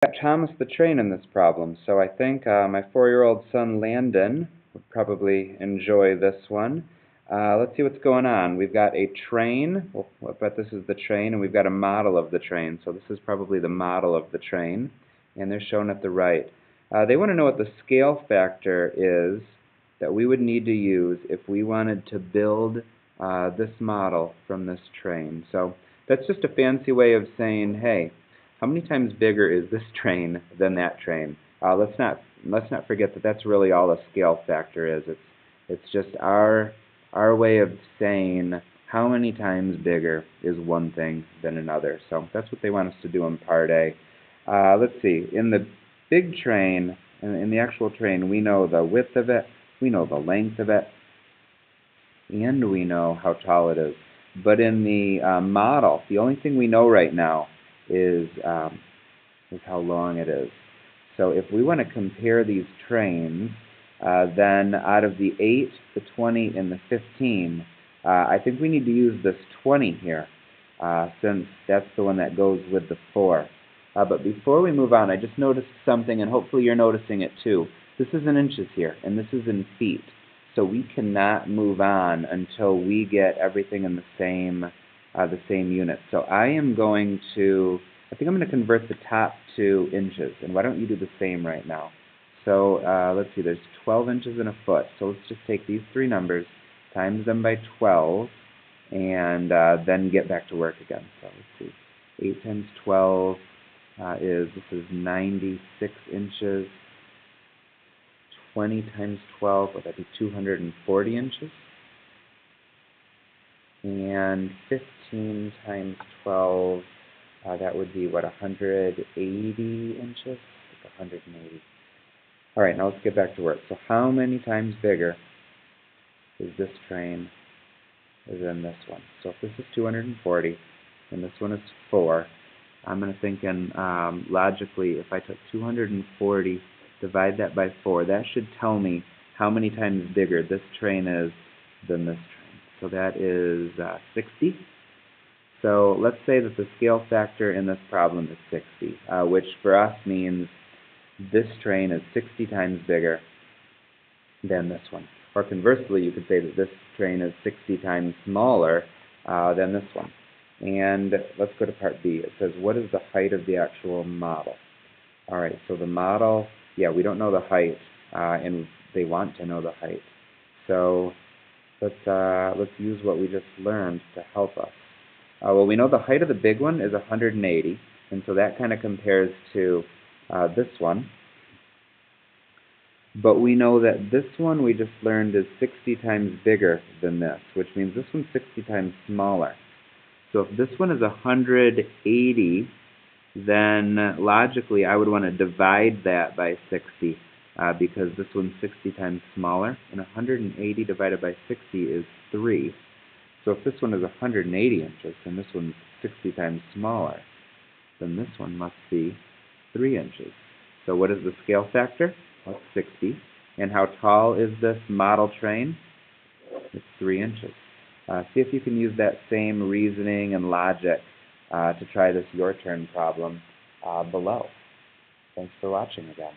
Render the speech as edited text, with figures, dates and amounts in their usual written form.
Got Thomas the Train in this problem, so I think my 4-year-old son Landon would probably enjoy this one. Let's see what's going on. We've got a train. Well, I bet this is the train, and we've got a model of the train. So this is probably the model of the train, and they're shown at the right. They want to know what the scale factor is that we would need to use if we wanted to build this model from this train. So that's just a fancy way of saying, hey, how many times bigger is this train than that train? Let's not forget that that's really all a scale factor is. It's just our way of saying how many times bigger is one thing than another. So that's what they want us to do in part A. Let's see. In the big train, in the actual train, we know the width of it, we know the length of it, and we know how tall it is. But in the model, the only thing we know right now is how long it is. So if we want to compare these trains, then out of the 8, the 20, and the 15, I think we need to use this 20 here, since that's the one that goes with the 4. But before we move on, I just noticed something, and hopefully you're noticing it too. This is in inches here, and this is in feet. So we cannot move on until we get everything in the same unit. So I think I'm going to convert the top to inches. And why don't you do the same right now? So let's see, there's 12 inches in a foot. So let's just take these three numbers, times them by 12, and then get back to work again. So let's see, 8 times 12 this is 96 inches. 20 times 12, would that be 240 inches? And 15 times 12, that would be, what, 180 inches? Like 180. All right, now let's get back to work. So how many times bigger is this train than this one? So if this is 240 and this one is 4, I'm thinking logically, if I took 240, divide that by 4, that should tell me how many times bigger this train is than this train. So that is 60. So let's say that the scale factor in this problem is 60, which for us means this train is 60 times bigger than this one. Or conversely, you could say that this train is 60 times smaller than this one. And let's go to part B. It says, what is the height of the actual model? All right, so the model, yeah, we don't know the height, and they want to know the height. So let's use what we just learned to help us. Well, we know the height of the big one is 180, and so that kind of compares to this one. But we know that this one we just learned is 60 times bigger than this, which means this one's 60 times smaller. So if this one is 180, then logically I would want to divide that by 60 because this one's 60 times smaller, and 180 divided by 60 is 3. So if this one is 180 inches and this one's 60 times smaller, then this one must be 3 inches. So what is the scale factor? Well, it's 60. And how tall is this model train? It's 3 inches. See if you can use that same reasoning and logic to try this your turn problem below. Thanks for watching again.